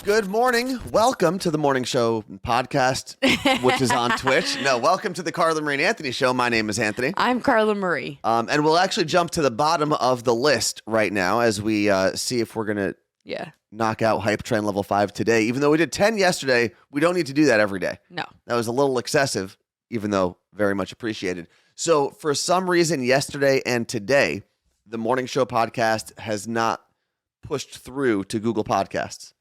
Good morning. Welcome to the morning show podcast, which is on Twitch. No, welcome to the Carla Marie and Anthony show. My name is Anthony. I'm Carla Marie. And we'll actually jump to the bottom of the list right now as we see if we're going to knock out Hype Train Level 5 today. Even though we did 10 yesterday, we don't need to do that every day. No. That was a little excessive, even though very much appreciated. So for some reason, yesterday and today, the morning show podcast has not pushed through to Google Podcasts.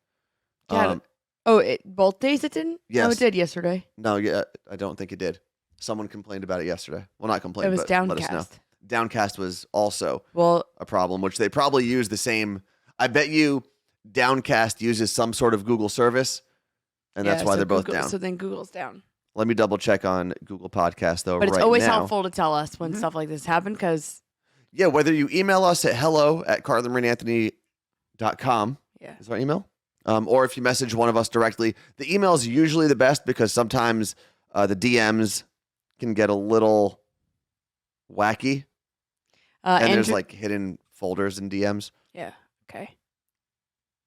Both days it didn't? Yes. No, it did yesterday. No, I don't think it did. Someone complained about it yesterday. Well, not complained, It was but Downcast. let us know. Downcast was also Well, a problem, which they probably use the same. I bet you Downcast uses some sort of Google service, and that's why they're both down. So then Google's down. Let me double check on Google Podcast, though, But it's right always now. helpful to tell us when stuff like this happens because... Yeah, whether you email us at hello@carlamarieandanthony.com is our email. Or if you message one of us directly. The email is usually the best because sometimes the DMs can get a little wacky. And there's like hidden folders in DMs. Yeah, okay.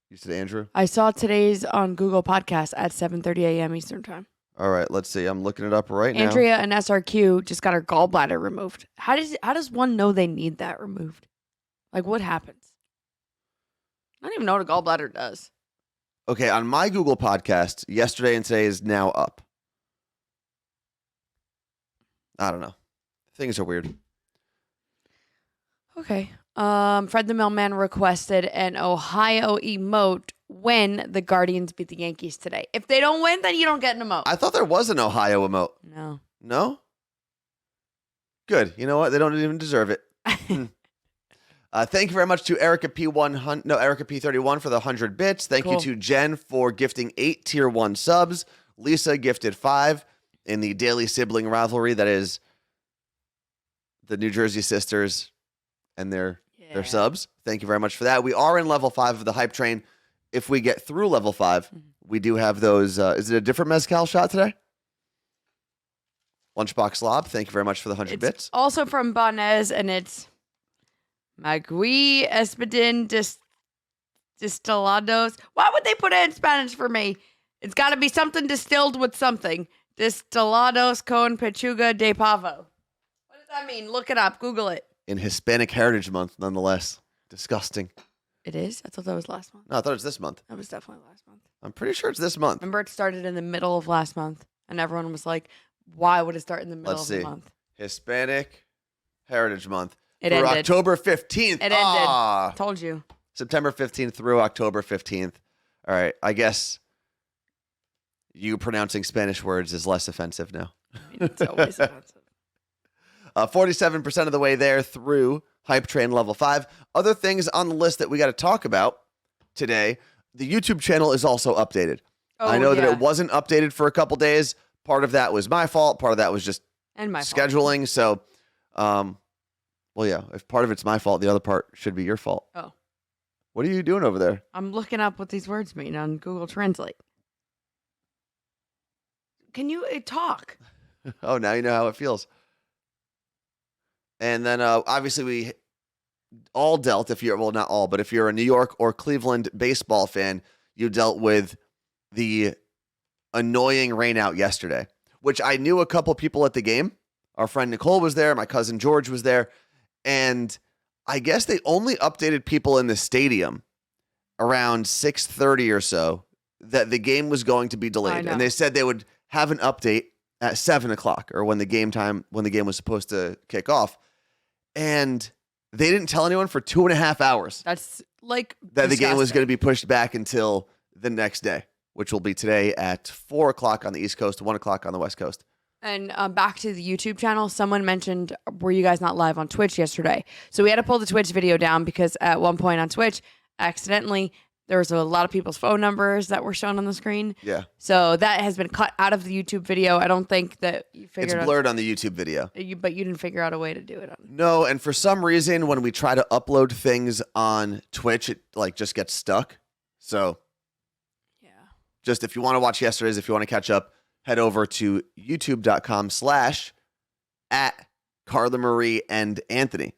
You said Andrew? I saw today's on Google Podcast at 7:30 a.m. Eastern Time. All right, let's see. I'm looking it up right now. Andrea and SRQ just got her gallbladder removed. How does one know they need that removed? Like, what happens? I don't even know what a gallbladder does. Okay, on my Google Podcast, yesterday and today is now up. I don't know. Things are weird. Okay. Fred the Mailman requested an Ohio emote when the Guardians beat the Yankees today. If they don't win, then you don't get an emote. I thought there was an Ohio emote. No. No? Good. You know what? They don't even deserve it. Thank you very much to Erica P31 for the 100 bits. Thank you to Jen for gifting 8 tier 1 subs. Lisa gifted 5 in the daily sibling rivalry that is the New Jersey sisters and their subs. Thank you very much for that. We are in level 5 of the hype train. If we get through level 5, we do have those. Is it a different mezcal shot today? Lunchbox Slob, thank you very much for the 100 bits. Also from Banez, and it's Magui Espadin Distillados. Why would they put it in Spanish for me? It's got to be something distilled with something. Distillados con pechuga de pavo. What does that mean? Look it up. Google it. In Hispanic Heritage Month, nonetheless. Disgusting. It is? I thought that was last month. No, I thought it was this month. That was definitely last month. I'm pretty sure it's this month. Remember, it started in the middle of last month, and everyone was like, why would it start in the middle of the month? Hispanic Heritage Month. It through ended. October 15th. It ended. Told you. September 15th through October 15th. All right. I guess you pronouncing Spanish words is less offensive now. It's always offensive. 47% of the way there through Hype Train Level 5. Other things on the list that we got to talk about today. The YouTube channel is also updated. I know that it wasn't updated for a couple days. Part of that was my fault. Part of that was just scheduling. So, well, yeah, if part of it's my fault, the other part should be your fault. Oh. What are you doing over there? I'm looking up what these words mean on Google Translate. Can you talk? Oh, now you know how it feels. And then, obviously, we all dealt, if you're, well, not all, but if you're a New York or Cleveland baseball fan, you dealt with the annoying rain out yesterday, which I knew a couple people at the game. Our friend Nicole was there. My cousin George was there. And I guess they only updated people in the stadium around 6:30 or so that the game was going to be delayed. And they said they would have an update at 7 o'clock or when the game was supposed to kick off. And they didn't tell anyone for 2.5 hours. That's like that the game was going to be pushed back until the next day, which will be today at 4 o'clock on the East Coast, 1 o'clock on the West Coast. And back to the YouTube channel, someone mentioned, were you guys not live on Twitch yesterday? So we had to pull the Twitch video down because at one point on Twitch, accidentally, there was a lot of people's phone numbers that were shown on the screen. Yeah. So that has been cut out of the YouTube video. I don't think that you figured It's blurred on the YouTube video. But you didn't figure out a way to do it. No, and for some reason, when we try to upload things on Twitch, it like just gets stuck. So just if you want to watch yesterday's, if you want to catch up, head over to youtube.com/@Carla Marie and Anthony.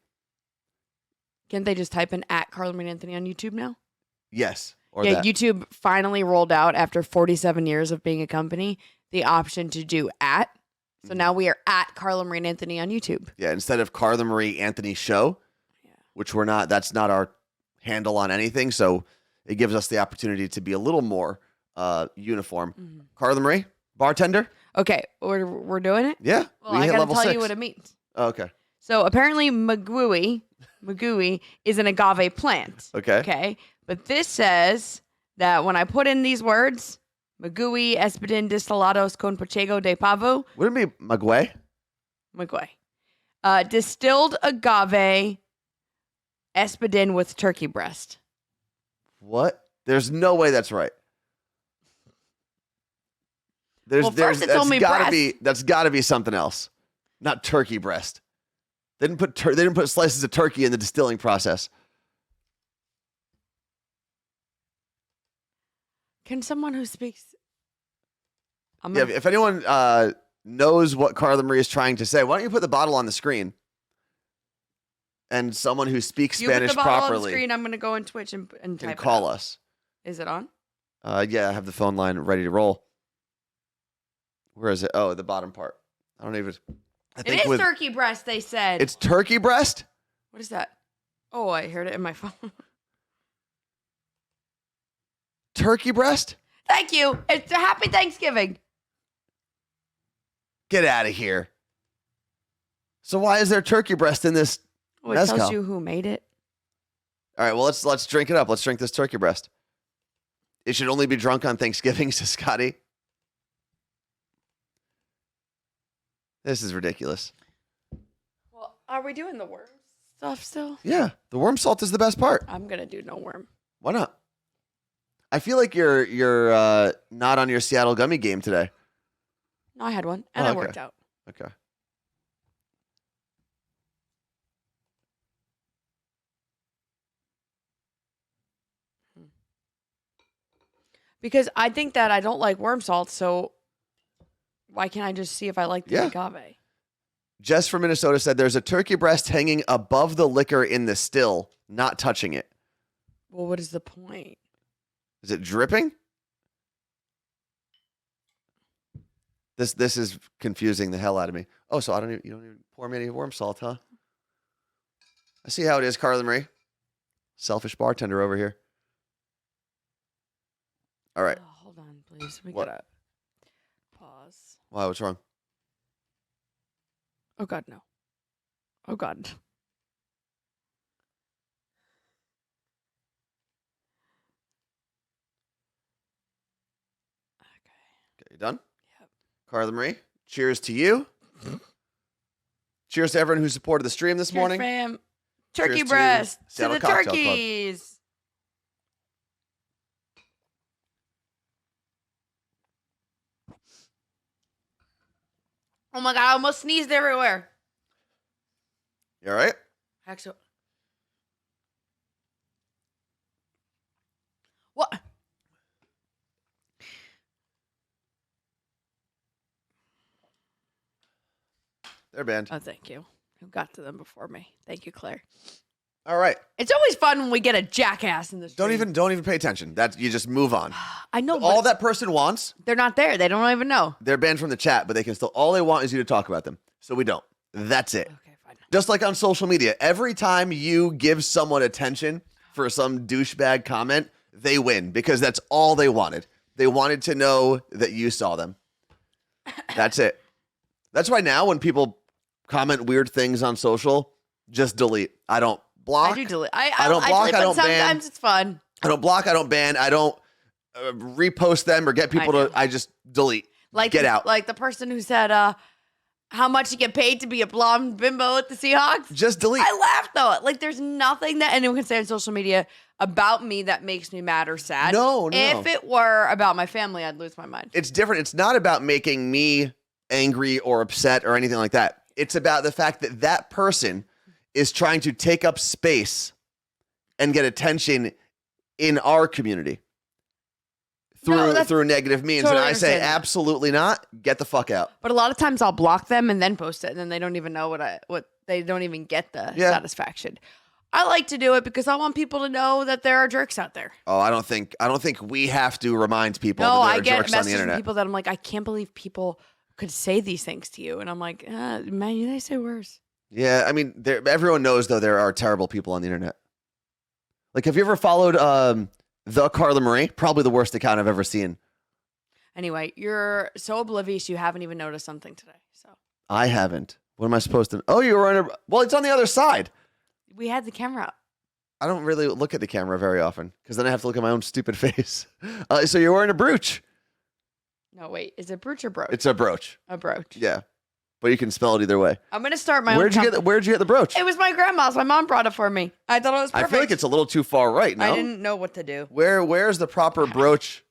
Can't they just type in @Carla Marie and Anthony on YouTube now? Yes. Or Yeah, that. YouTube finally rolled out after 47 years of being a company the option to do @. So now we are at Carla Marie and Anthony on YouTube. Yeah, instead of Carla Marie Anthony Show, which we're not, that's not our handle on anything. So it gives us the opportunity to be a little more uniform. Carla Marie, bartender? Okay, we're doing it? Yeah. Well, I got to tell you what it means. Oh, okay. So apparently magui is an agave plant. Okay. Okay. But this says that when I put in these words, magui espadin destilados con pachego de pavo. Would it be maguey? Distilled agave espadin with turkey breast. What? There's no way that's right. First it's only breast. That's got to be something else, not turkey breast. They didn't put slices of turkey in the distilling process. Can someone who speaks? If anyone knows what Carla Marie is trying to say, why don't you put the bottle on the screen? And someone who speaks Spanish put the bottle properly on the screen. I'm going to go on Twitch and can type call it us. Is it on? Yeah, I have the phone line ready to roll. Where is it? Oh, the bottom part. I don't even. I think it is turkey breast, they said. It's turkey breast? What is that? Oh, I heard it in my phone. Turkey breast? Thank you. It's a happy Thanksgiving. Get out of here. So why is there turkey breast in this Oh, it mezcal? tells you who made it. All right, well, let's drink it up. Let's drink this turkey breast. It should only be drunk on Thanksgiving, says Scotty. This is ridiculous. Well, are we doing the worm stuff still? Yeah, the worm salt is the best part. I'm going to do no worm. Why not? I feel like you're not on your Seattle gummy game today. No, I had one, and it worked out. Okay. Because I think that I don't like worm salt, so why can't I just see if I like the agave? Jess from Minnesota said there's a turkey breast hanging above the liquor in the still, not touching it. Well, what is the point? Is it dripping? This is confusing the hell out of me. Oh, so you don't even pour me any worm salt, huh? I see how it is, Carla Marie. Selfish bartender over here. All right. Oh, hold on, please. We What? gotta pause. Why? What's wrong? Oh God, no. Oh God. Okay, you done? Yep. Carla Marie, cheers to you. Cheers to everyone who supported the stream this morning. Fam. Turkey Cheers to breast to Seattle the Cocktail Club. turkeys. Oh my God, I almost sneezed everywhere. You all right? Actually, what? They're banned. Oh, thank you. Who got to them before me? Thank you, Claire. All right. It's always fun when we get a jackass in the stream. Don't even pay attention. You just move on. I know, All but that person wants, they're not there. They don't even know. they're banned from the chat, but they can still. All they want is you to talk about them. So we don't. That's it. Okay, fine. Just like on social media, every time you give someone attention for some douchebag comment, they win because that's all they wanted. They wanted to know that you saw them. That's it. That's why now when people comment weird things on social, just delete. I don't block. I do delete. I don't block, delete, I but don't ban. sometimes it's fun. I don't block. I don't ban. I don't repost them or get people to. I just delete. Get out. Like the person who said, how much you get paid to be a blonde bimbo at the Seahawks? Just delete. I laughed though. Like there's nothing that anyone can say on social media about me that makes me mad or sad. No. If it were about my family, I'd lose my mind. It's different. It's not about making me angry or upset or anything like that. It's about the fact that that person is trying to take up space and get attention in our community through negative means. Totally and I say, understand that. absolutely not. Get the fuck out. But a lot of times I'll block them and then post it, and then they don't even know what they don't even get the satisfaction. I like to do it because I want people to know that there are jerks out there. Oh, I don't think we have to remind people No, that I there are get jerks on the messages from internet. people that I'm like, I can't believe people could say these things to you, and I'm like, man, they say worse. Yeah, I mean, everyone knows though there are terrible people on the internet. Like, have you ever followed the Carla Marie? Probably the worst account I've ever seen. Anyway, you're so oblivious you haven't even noticed something today. So I haven't. What am I supposed to? Oh, you were on a. Well, it's on the other side. we had the camera up. I don't really look at the camera very often because then I have to look at my own stupid face. So you're wearing a brooch. No, wait, is it brooch or brooch? It's a brooch. A brooch. Yeah, but you can spell it either way. I'm gonna start my Where'd own. you get the brooch? It was my grandma's. My mom brought it for me. I thought it was perfect. I feel like it's a little too far right now. I didn't know what to do. Where's the proper brooch?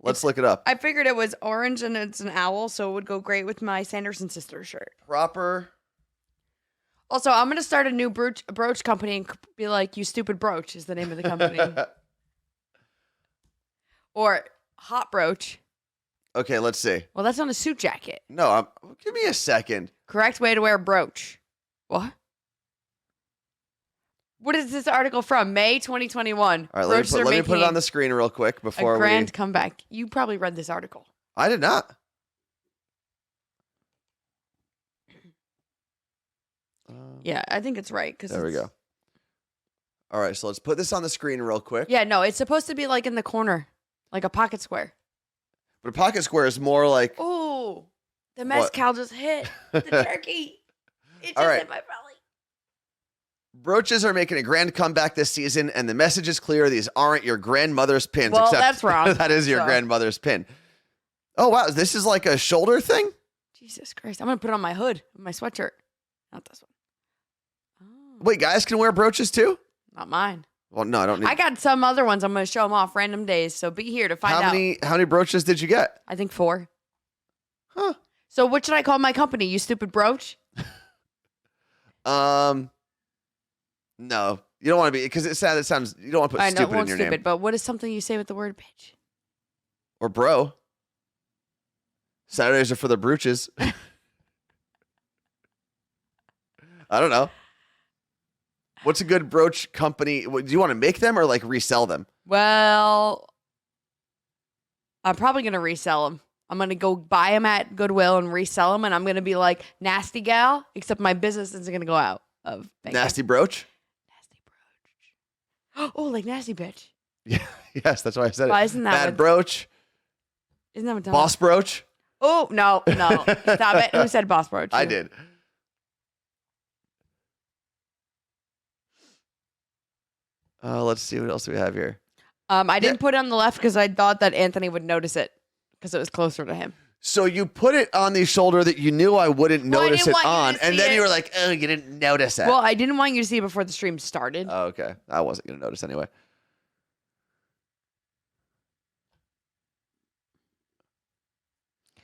Let's look it up. I figured it was orange and it's an owl, so it would go great with my Sanderson Sisters shirt. Proper. Also, I'm gonna start a new brooch company and be like, "You stupid brooch" is the name of the company, or hot brooch. Okay, let's see. Well, that's on a suit jacket. No, give me a second. Correct way to wear a brooch. What? What is this article from? May 2021. All right, let me put it on the screen real quick before a grand comeback. You probably read this article. I did not. Yeah, I think it's right. There we go. All right, so let's put this on the screen real quick. Yeah, no, it's supposed to be like in the corner, like a pocket square. But a pocket square is more like. Oh, the mezcal just hit the turkey. It just hit my belly. Brooches are making a grand comeback this season, and the message is clear. These aren't your grandmother's pins. Well, except that's wrong. That is your grandmother's pin. Oh, wow. This is like a shoulder thing? Jesus Christ. I'm going to put it on my hood, my sweatshirt. Not this one. Oh. Wait, guys can wear brooches too? Not mine. Well, no, I don't need. I got some other ones. I'm going to show them off random days. So be here to find out. How many brooches did you get? I think 4. Huh. So what should I call my company? You stupid brooch? No, you don't want to be, because it sounds, you don't want to put stupid in your stupid, name. But what is something you say with the word bitch? Or bro. Saturdays are for the brooches. I don't know. What's a good brooch company? Do you want to make them or like resell them? Well, I'm probably going to resell them. I'm going to go buy them at Goodwill and resell them. And I'm going to be like nasty gal, except my business isn't going to go out of banking. Nasty brooch? Nasty brooch. Oh, like nasty bitch. Yeah, yes, that's why I said Why it. isn't that Bad brooch? Isn't that what Boss brooch? Oh, no. Stop it. Who said boss brooch? I did. Let's see what else we have here. I didn't put it on the left because I thought that Anthony would notice it because it was closer to him. So you put it on the shoulder that you knew I wouldn't notice it on, to and see then it. you were like, "Oh, you didn't notice it." Well, I didn't want you to see it before the stream started. Oh, okay. I wasn't going to notice anyway.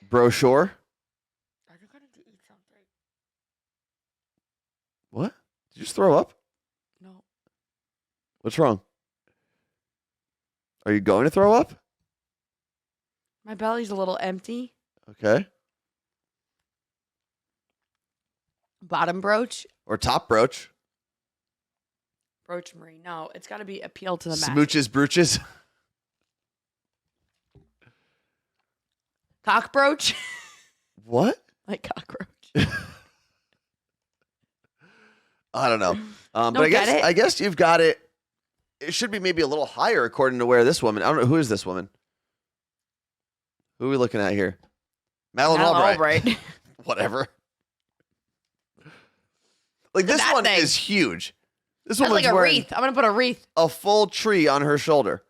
Brochure? I think I need to eat something. What? Did you just throw up? No. What's wrong? Are you going to throw up? My belly's a little empty. Okay. Bottom brooch. Or top brooch? Brooch Marie. No, it's got to be appeal to the masses. Smooches, brooches? Cockroach. What? Like cockroach. I don't know. But Don't get it? I guess you've got it. It should be maybe a little higher according to where this woman. I don't know. Who is this woman? Who are we looking at here? Madeline Albright. Whatever. Like, this one is huge. This That's woman's like a wearing wreath. I'm going to put a wreath. a full tree on her shoulder.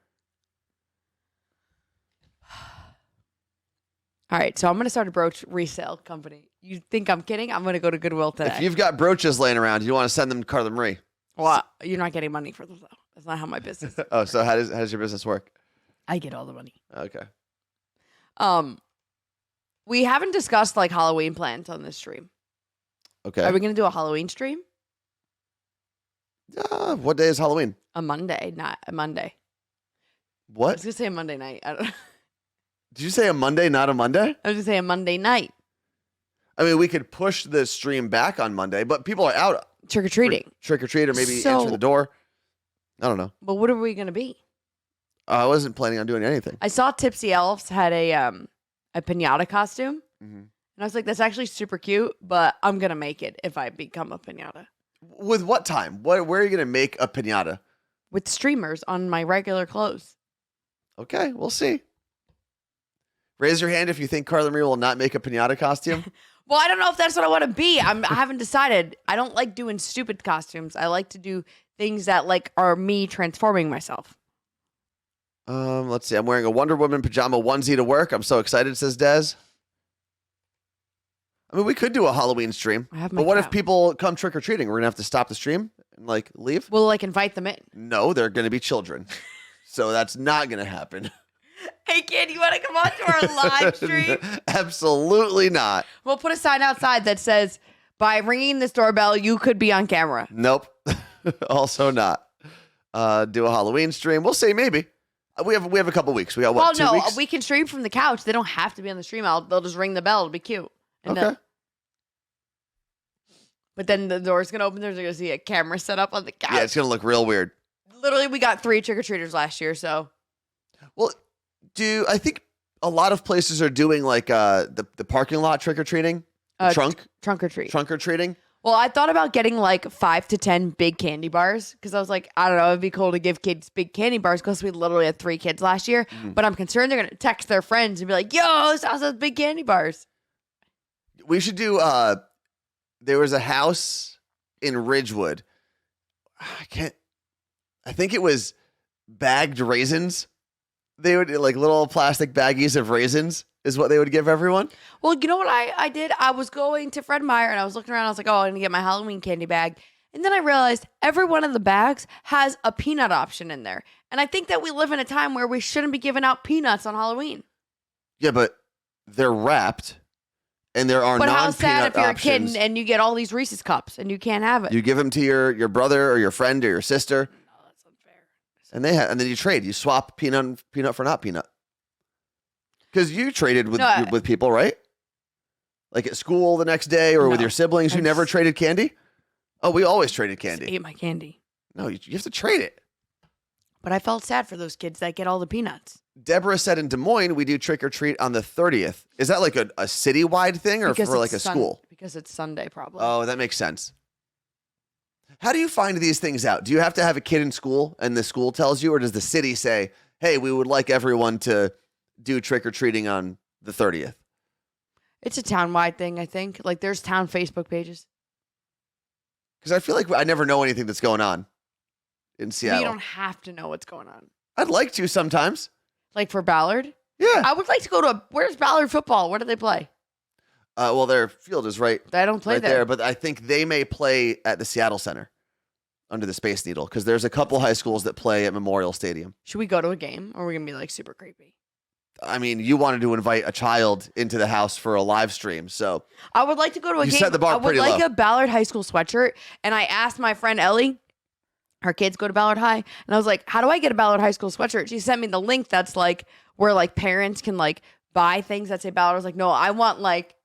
All right, so I'm going to start a brooch resale company. You think I'm kidding? I'm going to go to Goodwill today. If you've got brooches laying around, you want to send them to Carla Marie. Well, you're not getting money for them, though. That's not how my business. Oh, so how does your business work? I get all the money. Okay. We haven't discussed like Halloween plans on this stream. Okay. Are we going to do a Halloween stream? What day is Halloween? A Monday, not a Monday. I What? was going to say a Monday night. I don't know. Did you say a Monday, not a Monday? I was going to say a Monday night. I mean, we could push the stream back on Monday, but people are out Trick or treating. Trick or treat, or maybe So- answer the door. I don't know. But what are we gonna be? I wasn't planning on doing anything. I saw Tipsy Elves had a pinata costume, Mhm. and I was like, that's actually super cute. But I'm gonna make it if I become a pinata With what time? Where are you going to make a pinata? with streamers on my regular clothes. Okay, we'll see. Raise your hand if you think Carla Marie will not make a pinata costume. Well, I don't know if that's what I want to be. I haven't decided. I don't like doing stupid costumes. I like to do things that like are me transforming myself. Let's see. I'm wearing a Wonder Woman pajama onesie to work. I'm so excited, says Dez. I mean, we could do a Halloween stream. I have my But what if cow. people come trick or treating? We're gonna have to stop the stream and like leave. We'll like invite them in. No, they're gonna be children, so that's not gonna happen. Hey kid, you want to come on to our live stream? Absolutely not. We'll put a sign outside that says, "By ringing this doorbell, you could be on camera." Nope. Also not. Do a Halloween stream. We'll see. Maybe we have a couple weeks. We got what? Well, 2 no, weeks. we can stream from the couch. They don't have to be on the stream. They'll just ring the bell. It'll be cute. And Okay. but then the door's gonna open. There's gonna see a camera set up on the couch. Yeah, it's gonna look real weird. Literally, we got 3 trick or treaters last year. So Well, I think a lot of places are doing like the parking lot trick or treating, trunk trunk or treat. or treating. Well, I thought about getting like 5 to 10 big candy bars because I was like, I don't know, it'd be cool to give kids big candy bars because we literally had 3 kids last year. But I'm concerned they're gonna text their friends and be like, "Yo, this house has big candy bars." We should do. There was a house in Ridgewood. I think it was bagged raisins. They would like little plastic baggies of raisins is what they would give everyone. Well, you know what I did? I was going to Fred Meyer and I was looking around. I was like, "Oh, I'm gonna get my Halloween candy bag." And then I realized every one of the bags has a peanut option in there. And I think that we live in a time where we shouldn't be giving out peanuts on Halloween. Yeah, but they're wrapped, and there are But how non-peanut sad if you're options. a kid and you get all these Reese's cups and you can't have it. You give them to your brother or your friend or your sister, No, that's unfair. and then you trade. You swap peanut for not peanut. Because you traded with No, with people, right? Like at school the next day or with No. your siblings. You I never just- traded candy. Oh, we always traded Just candy. ate my candy. No, you have to trade it. But I felt sad for those kids that get all the peanuts. Deborah said in Des Moines we do trick or treat on the 30th. Is that like a citywide thing or for it's like a school? Because it's Sunday, probably. Oh, that makes sense. How do you find these things out? Do you have to have a kid in school and the school tells you, or does the city say, "Hey, we would like everyone to do trick or treating on the 30th"? It's a town-wide thing, I think. Like, there's town Facebook pages. Because I feel like I never know anything that's going on in But Seattle. you don't have to know what's going on. I'd like to sometimes. Like, for Ballard? Yeah. I would like to go to where's Ballard football? Where do they play? Well, their field is right I don't play there, but I think they may play at the Seattle Center under the Space Needle because there's a couple high schools that play at Memorial Stadium. Should we go to a game or are we going to be, like, super creepy? I mean, you wanted to invite a child into the house for a live stream, so I would like to go to a You game. set the bar I would pretty like low. a Ballard High School sweatshirt. And I asked my friend Ellie, her kids go to Ballard High. And I was like, how do I get a Ballard High School sweatshirt? She sent me the link that's like where like parents can like buy things that say Ballard. I was like, no, I want like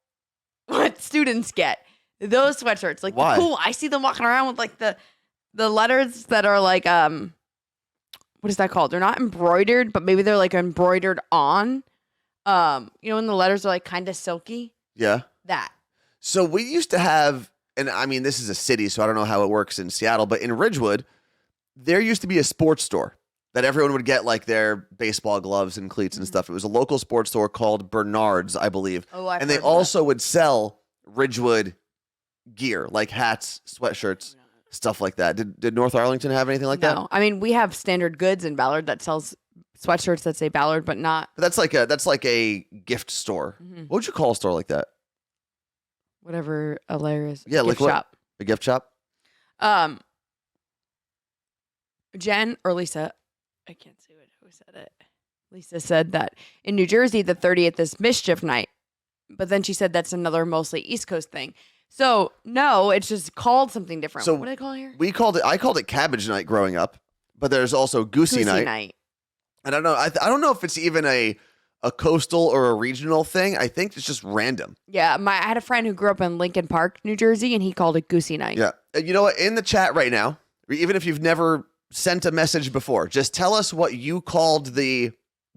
what students get. Those sweatshirts. Like Why? cool. I see them walking around with like the letters that are like what is that called? They're not embroidered, but maybe they're like embroidered on. You know, when the letters are like kind of silky. yeah. That. So we used to have, and I mean, this is a city, so I don't know how it works in Seattle, but in Ridgewood, there used to be a sports store that everyone would get like their baseball gloves and cleats and stuff. It was a local sports store called Bernard's, I believe. Oh, I've and they heard of that. also would sell Ridgewood gear, like hats, sweatshirts, stuff like that. Did North Arlington have anything like that? No, I mean we have Standard Goods in Ballard that sells sweatshirts that say Ballard, but not But that's like a gift store. What would you call a store like that? whatever a layer is. Yeah, gift like what? shop. A gift shop? Jen or Lisa, I can't say who said it. Lisa said that in New Jersey the 30th is mischief night, but then she said that's another mostly East Coast thing. So no, it's just called something different. So what do they call it here? I called it cabbage night growing up, but there's also goosey night. night. And I don't know. I don't know if it's even a a coastal or a regional thing. I think it's just random. Yeah, I had a friend who grew up in Lincoln Park, New Jersey, and he called it Goosey Night. Yeah. And you know what? In the chat right now, even if you've never sent a message before, just tell us what you called the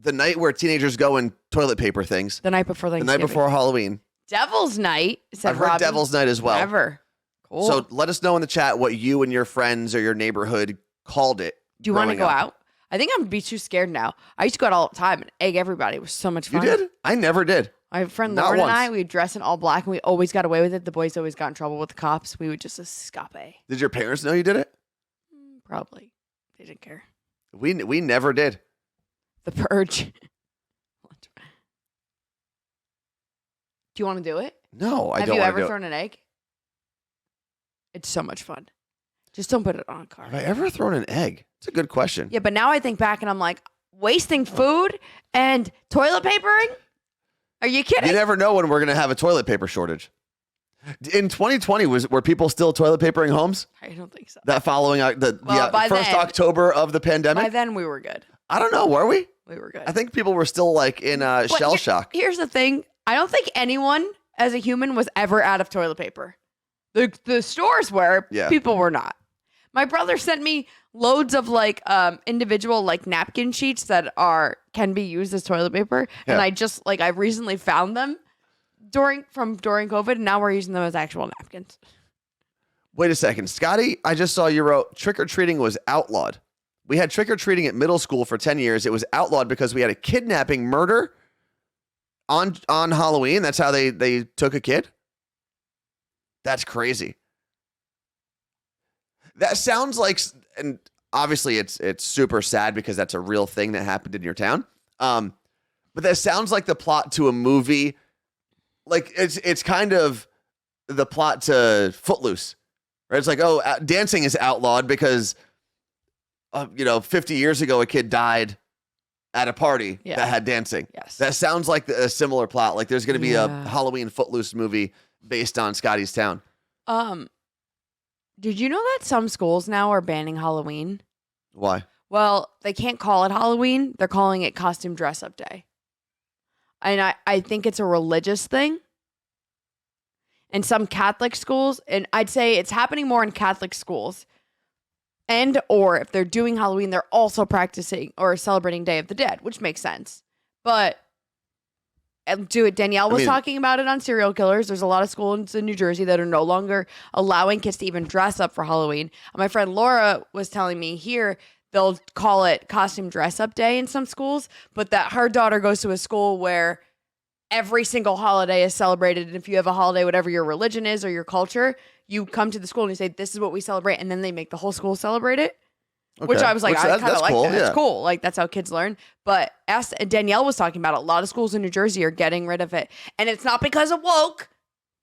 night where teenagers go and toilet paper things. The night before The Thanksgiving. night before Halloween. Devil's Night, said I've heard Robin. Devil's Night as well. Never. Cool. So let us know in the chat what you and your friends or your neighborhood called it. Do you want to growing go up. out? I think I'm gonna be too scared now. I used to go out all the time and egg everybody. It was so much You fun. did? I never did. My friend Not Lauren and once. I, we would dress in all black and we always got away with it. The boys always got in trouble with the cops. We would just escape. Did your parents know you did it? Probably. They didn't care. We never did. The Purge. Do you want to do it? No, I Have don't you want ever to do thrown an egg? It's so much fun. Just don't put it on a it. car. Have I ever thrown an egg? It's a good question. Yeah, but now I think back and I'm like, wasting food and toilet papering? Are you kidding? You never know when we're going to have a toilet paper shortage. In 2020, were people still toilet papering homes? I don't think so. That following the by first then- October of the pandemic? By then we were good. I don't know. Were we? We were good. I think people were still like in But shell shock. Here's the thing. I don't think anyone as a human was ever out of toilet paper. The stores were, Yeah. people were not. My brother sent me loads of like individual like napkin sheets that can be used as toilet paper. Yeah. And I recently found them during COVID, and now we're using them as actual napkins. Wait a second. Scotty, I just saw you wrote trick-or-treating was outlawed. We had trick-or-treating at middle school for 10 years. It was outlawed because we had a kidnapping murder on Halloween. That's how they took a kid. That's crazy. That sounds like, and obviously it's super sad because that's a real thing that happened in your town. But that sounds like the plot to a movie. Like it's kind of the plot to Footloose, right? It's like, oh, dancing is outlawed because, 50 years ago a kid died at a party Yeah. that had dancing. Yes. That sounds like a similar plot. Like there's going to be a Yeah. Halloween Footloose movie based on Scotty's town. Did you know that some schools now are banning Halloween? Why? Well, they can't call it Halloween. They're calling it Costume Dress Up Day. And I think it's a religious thing. In some Catholic schools, and I'd say it's happening more in Catholic schools. And or if they're doing Halloween, they're also practicing or celebrating Day of the Dead, which makes sense. But Danielle was talking about it on Serial Killers. There's a lot of schools in New Jersey that are no longer allowing kids to even dress up for Halloween. And my friend Laura was telling me here they'll call it Costume Dress Up Day in some schools, but that her daughter goes to a school where every single holiday is celebrated. And if you have a holiday, whatever your religion is or your culture, you come to the school and you say, this is what we celebrate. And then they make the whole school celebrate it. Which Okay. I was like, I kind of that's like cool. that. It's Yeah. cool. Like, that's how kids learn. But Danielle was talking about it. A lot of schools in New Jersey are getting rid of it. And it's not because of woke,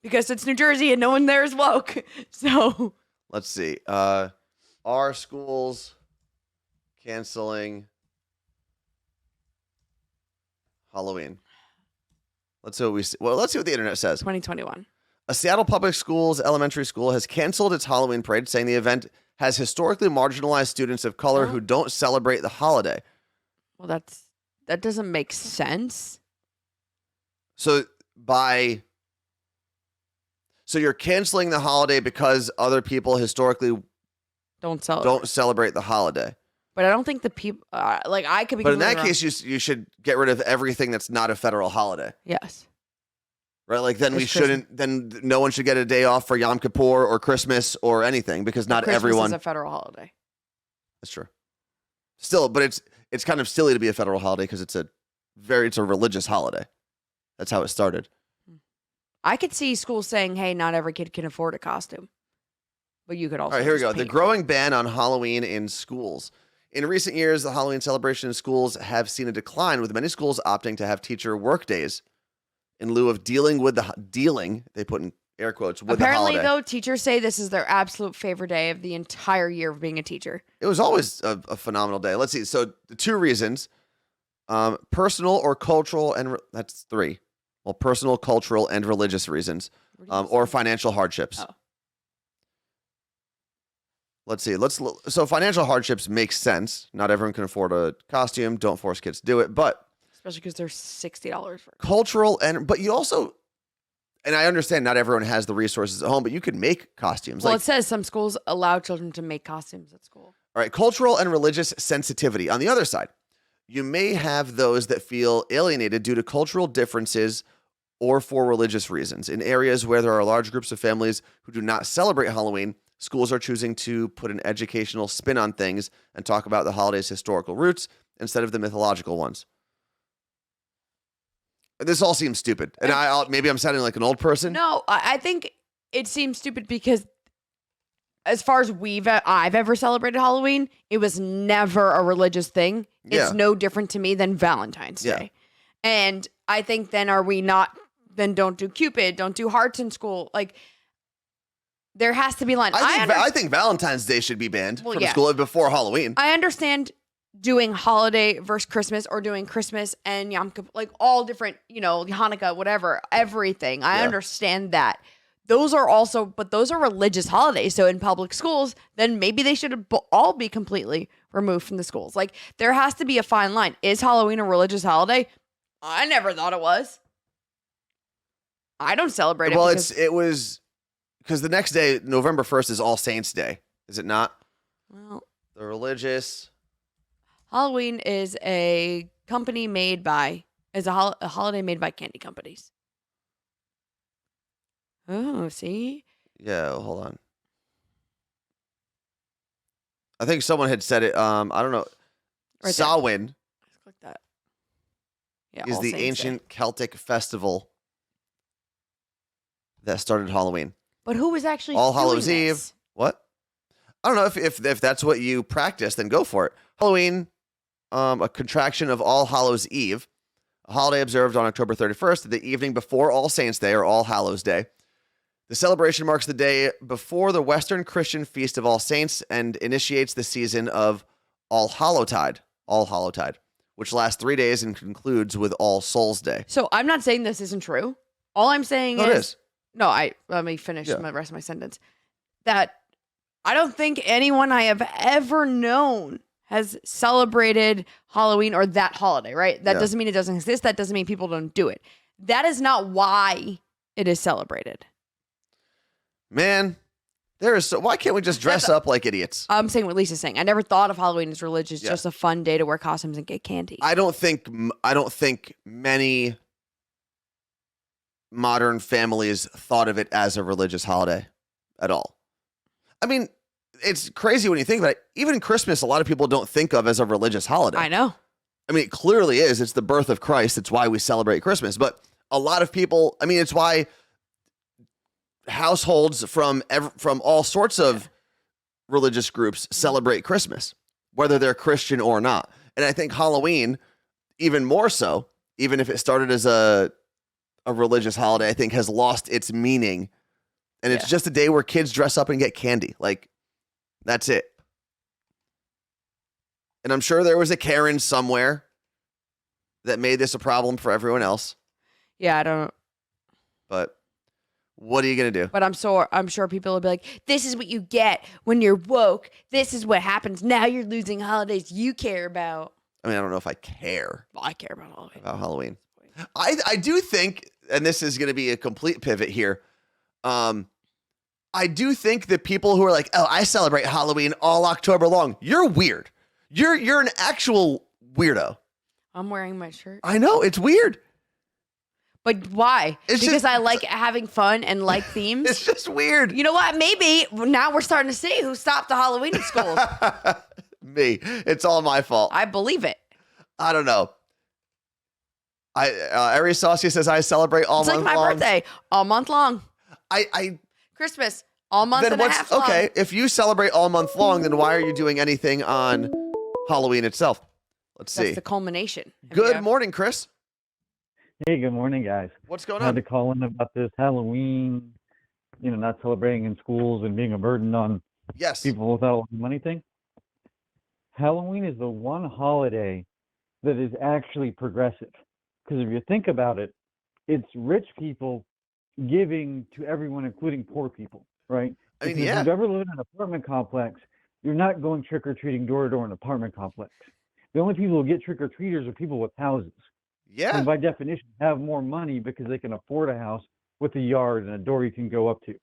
because it's New Jersey and no one there is woke. So Let's see. Are schools canceling Halloween? Let's see what the internet says. 2021. A Seattle Public Schools elementary school has canceled its Halloween parade, saying the event has historically marginalized students of color who don't celebrate the holiday. Well, that doesn't make sense. So you're canceling the holiday because other people historically Don't celebrate. don't celebrate the holiday. But I don't think the people, I could be. But in that completely case, you should get rid of everything that's not a federal holiday, wrong. Yes. right? Like then It's Christmas. then no one should get a day off for Yom Kippur or Christmas or anything because not Christmas everyone. is a federal holiday. That's true. Still, but it's kind of silly to be a federal holiday because it's a religious holiday. That's how it started. I could see schools saying, "Hey, not every kid can afford a costume," but you could also. All right, here we just go. The paint growing ban on Halloween in schools. In recent years, the Halloween celebration in schools have seen a decline, with many schools opting to have teacher work days in lieu of dealing with they put in air quotes, with Apparently, the holiday. though, teachers say this is their absolute favorite day of the entire year of being a teacher. It was always a phenomenal day. Let's see. So the two reasons, personal or cultural, and that's three. Well, personal, cultural, and religious reasons, or financial hardships. Oh. Let's see. So financial hardships make sense. Not everyone can afford a costume. Don't force kids to do it. But especially because they're $60 for. Cultural but you also, and I understand not everyone has the resources at home, but you can make costumes. Well, like, it says some schools allow children to make costumes at school. all right, cultural and religious sensitivity. On the other side, you may have those that feel alienated due to cultural differences or for religious reasons. In areas where there are large groups of families who do not celebrate Halloween, schools are choosing to put an educational spin on things and talk about the holiday's historical roots instead of the mythological ones. This all seems stupid. And maybe I'm sounding like an old person. No, I think it seems stupid because as far as I've ever celebrated Halloween, it was never a religious thing. It's no different to me than Valentine's Day. And I think then don't do Cupid, don't do hearts in school. Like, there has to be a line. I think Valentine's Day should be banned from school before Halloween. I understand doing holiday versus Christmas or doing Christmas and Yom Kippur, like all different, Hanukkah, whatever, everything. I understand that. Those are religious holidays. So in public schools, then maybe they should all be completely removed from the schools. Like, there has to be a fine line. Is Halloween a religious holiday? I never thought it was. I don't celebrate it. Well, it was because the next day, November 1st, is All Saints Day. Is it not? Well, the religious Halloween is a holiday made by candy companies. Oh, see? Yeah, hold on. I think someone had said it. I don't know. Right Samhain click that. Yeah, is All the Saints ancient Celtic festival that started Halloween. But who was actually All doing Hallows this? Eve? What? I don't know if that's what you practice, then go for it. Halloween, a contraction of All Hallows Eve, a holiday observed on October 31st, the evening before All Saints Day or All Hallows Day. The celebration marks the day before the Western Christian Feast of All Saints and initiates the season of All Hallowtide, which lasts 3 days and concludes with All Souls Day. So I'm not saying this isn't true. All I'm saying is. No, let me finish the rest of my sentence. That I don't think anyone I have ever known has celebrated Halloween or that holiday, right? That doesn't mean it doesn't exist. That doesn't mean people don't do it. That is not why it is celebrated. Man, why can't we just dress up like idiots? I'm saying what Lisa's saying. I never thought of Halloween as religious, just a fun day to wear costumes and get candy. I don't think many modern families thought of it as a religious holiday at all. I mean, it's crazy when you think about it. Even Christmas, a lot of people don't think of as a religious holiday. I know. I mean, it clearly is. It's the birth of Christ. It's why we celebrate Christmas. But a lot of people, I mean, it's why households from all sorts of religious groups celebrate Christmas, whether they're Christian or not. And I think Halloween, even more so, even if it started as a religious holiday, I think has lost its meaning. And it's just a day where kids dress up and get candy. Like, that's it. And I'm sure there was a Karen somewhere that made this a problem for everyone else. Yeah, I don't. But what are you going to do? But I'm sure people will be like, this is what you get when you're woke. This is what happens. Now you're losing holidays you care about. I mean, I don't know if I care. Well, I care about Halloween. About Halloween. I do think, and this is going to be a complete pivot here. I do think that people who are like, oh, I celebrate Halloween all October long. You're weird. You're an actual weirdo. I'm wearing my shirt. I know, it's weird. But why? Because I like having fun and like themes? It's just weird. You know what? Maybe now we're starting to see who stopped the Halloween in schools. Me. It's all my fault. I believe it. I don't know. Aries Saucy says I celebrate all month long. It's like my birthday, all month long. Christmas, all month and a half long. Okay, if you celebrate all month long, then why are you doing anything on Halloween itself? Let's see. That's the culmination. Good morning, Chris. Hey, good morning, guys. What's going I had on? to call in about this Halloween, not celebrating in schools and being a burden on people without a lot of money thing. Halloween is the one holiday that is actually progressive. Because if you think about it, it's rich people giving to everyone, including poor people, right? I mean, If you've ever lived in an apartment complex, you're not going trick-or-treating door to door in an apartment complex. The only people who get trick-or-treaters are people with houses. Yeah. And by definition, have more money because they can afford a house with a yard and a door you can go up to.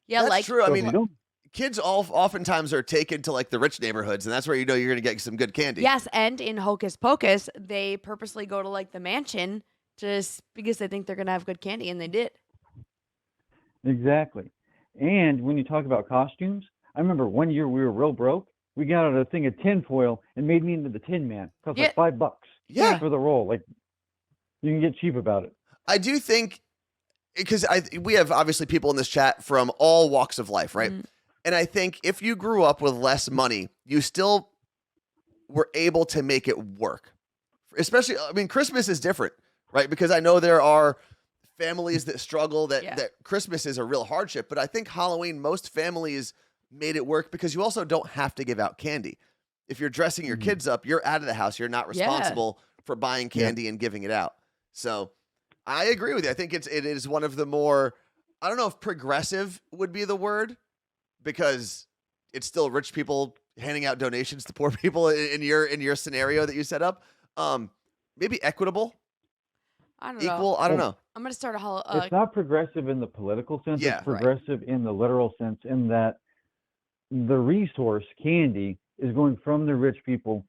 Yeah, That's like true. I So if mean, you don't, kids oftentimes are taken to like the rich neighborhoods, and that's where you know you're going to get some good candy. yes, and in Hocus Pocus, they purposely go to like the mansion just because they think they're gonna have good candy, and they did. exactly. And when you talk about costumes, I remember one year we were real broke. We got out a thing of tinfoil and made me into the Tin Man. It cost Yeah. like $5 Yeah. for the role. Like, you can get cheap about it. I do think because we have obviously people in this chat from all walks of life, right? Mhm. And I think if you grew up with less money, you still were able to make it work. Especially, I mean, Christmas is different, right? Because I know there are families that struggle, that Christmas is a real hardship. But I think Halloween, most families made it work because you also don't have to give out candy. If you're dressing your kids up, you're out of the house. You're not responsible for buying candy and giving it out. So I agree with you. I think it is one of the more, I don't know if progressive would be the word, because it's still rich people handing out donations to poor people in your scenario that you set up. Maybe equitable, I don't equal. know. I don't know. I'm gonna start a It's not progressive in the political sense. Yeah, It's progressive in the literal sense, in that the resource, candy, is going from the rich people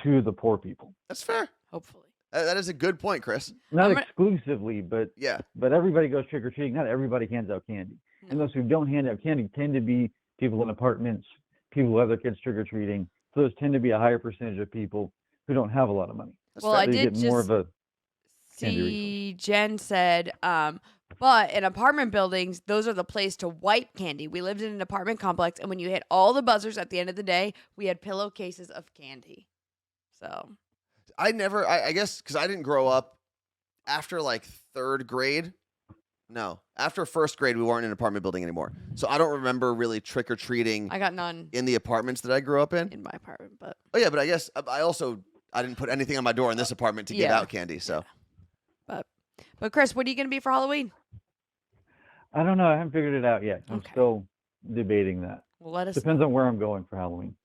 to the poor people. That's fair. hopefully. That is a good point, Chris. Not I'm a- exclusively, but Yeah. but everybody goes trick or treating. Not everybody hands out candy. And those who don't hand out candy tend to be people in apartments, people who have their kids trick or treating. So those tend to be a higher percentage of people who don't have a lot of money. That's Well, fair. I So you did get more just of a candy see Jen said, but in apartment buildings, those are the place to wipe candy. We lived in an apartment complex, and when you hit all the buzzers at the end of the day, we had pillowcases of candy. So I guess because I didn't grow up after like third grade. No, after first grade, we weren't in an apartment building anymore. So I don't remember really trick or treating I got none in the apartments that I grew up in. in my apartment, but Oh yeah, but I guess I didn't put anything on my door in this apartment to give Yeah. out candy. So but Chris, what are you gonna be for Halloween? I don't know. I haven't figured it out yet. I'm Okay. still debating that. Well, let us Depends on where I'm going for Halloween.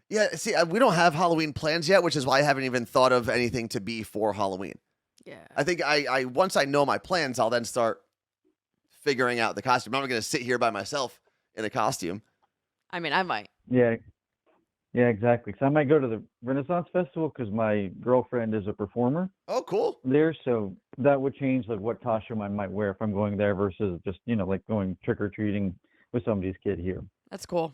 yeah, see, we don't have Halloween plans yet, which is why I haven't even thought of anything to be for Halloween. Yeah. I think I once I know my plans, I'll then start figuring out the costume. I'm not going to sit here by myself in a costume. I mean, I might. Yeah, exactly. So I might go to the Renaissance Festival because my girlfriend is a performer Oh, cool. there. So that would change like what costume I might wear if I'm going there versus just like going trick or treating with somebody's kid here. That's cool.